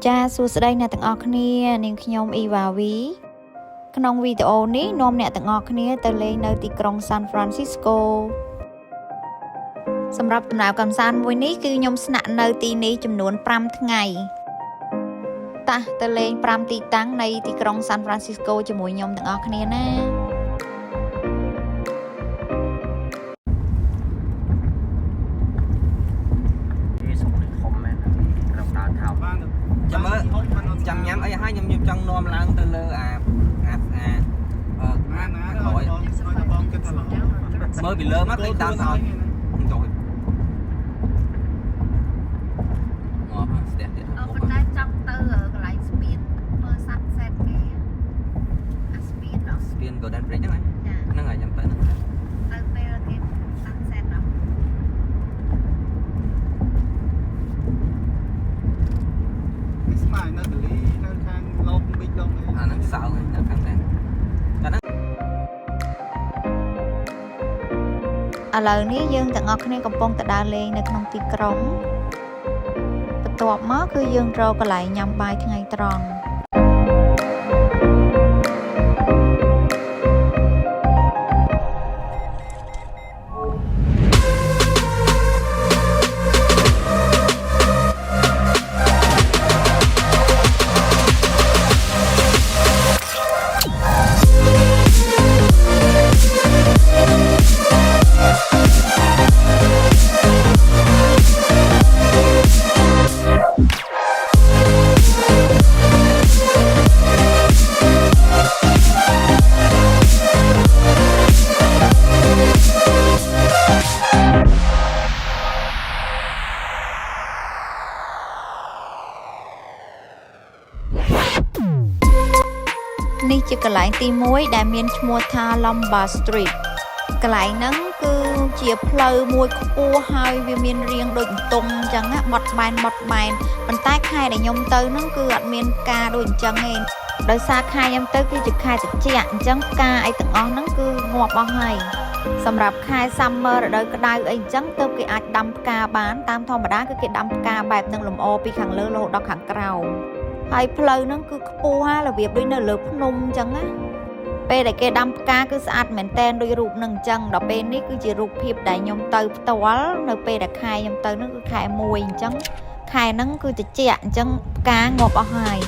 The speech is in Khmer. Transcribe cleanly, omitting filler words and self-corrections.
ចាសួស្តីអ្នកទាំងអស់គ្នានាងខ្ញុំអ៊ីវ៉ាវីក្នុងវីដេអូនេះនាំអ្នកទាំងអស់គ្នាទៅលេងនៅទីក្រុង San Francisco សម្រាប់ដំណើរកម្សាន្តមួយនេះគឺខ្ញុំស្នាក់នៅទីនេះចំនួន5ថ្ងៃតោះទៅលេង5ទីតាំងនៃទីក្រុង San Francisco ជាមួយខ្ញុំទាំងអស់គ្នាណាចាំញ៉ាំអីហើយខ្ញុំចង់នាំឡើងទៅលើមើលពីលើមកឃើញតាមហើយចូលមកស្ទះទៀតប៉ុន្តែចង់ទៅកន្លែងស្ពានមើល sunset គេស្ពាន Golden Bridge ហ្នឹងហើយចាំទៅហ្នឹងទៅពេលគេ sunset ហ៎ស្មាយនៅកលីនៅខាងឡូបប៊ីចឡូបអាហ្នឹងសៅនៅខាងតែឥឡូវនេះយើងទាំងអស់គ្នាកំពុងទៅដើរលេងនៅក្នុងទីក្រុងបន្ទាប់មកគឺយើងរកកន្លែងញ៉ាំបាយថ្ងៃត្រង់នេះជាកន្លែងទី1ដែលមានឈ្មោះថា Lombard Street កន្លែងហ្នឹងគឺជាផ្លូវមួយខ្ពស់ហើយវាមានរាងដូចបន្ទង់អញ្ចឹងណាបត់បែនប៉ុន្តែខែដែលខ្ញុំទៅហ្នឹងគឺអត់មានផ្កាដូចអញ្ចឹងទេដោយសារខែខ្ញុំទៅគឺជាខែត្រជាក់អញ្ចឹងផ្កាអីទាំងអស់ហ្នឹងគឺងាប់អស់ហើយសម្រាប់ខែ summer រដូវក្តៅអីអញ្ចឹងទើបគេអាចដាំផ្កាបានតាមធម្មតាគឺគេដាំផ្កាបែបហ្នឹងលម្អពីខាងលើរហូតដល់ខាងក្រោមហើយផ្លូវហ្នឹងគឺខ្ពស់ហើយរបៀបដូចនៅលើភ្នំអញ្ចឹងណាពេលដែលគេដាំផ្កាគឺស្អាតមែនតែនដូចរូបហ្នឹងអញ្ចឹងដល់ពេលនេះគឺជារូបភាពដែលខ្ញុំទៅផ្ទាល់នៅពេលដែលខែខ្ញុំទៅហ្នឹងគឺខែ1អញ្ចឹងខែហ្នឹងគឺត្រជាក់អញ្ចឹងផ្កាងាប់អស់ហើយ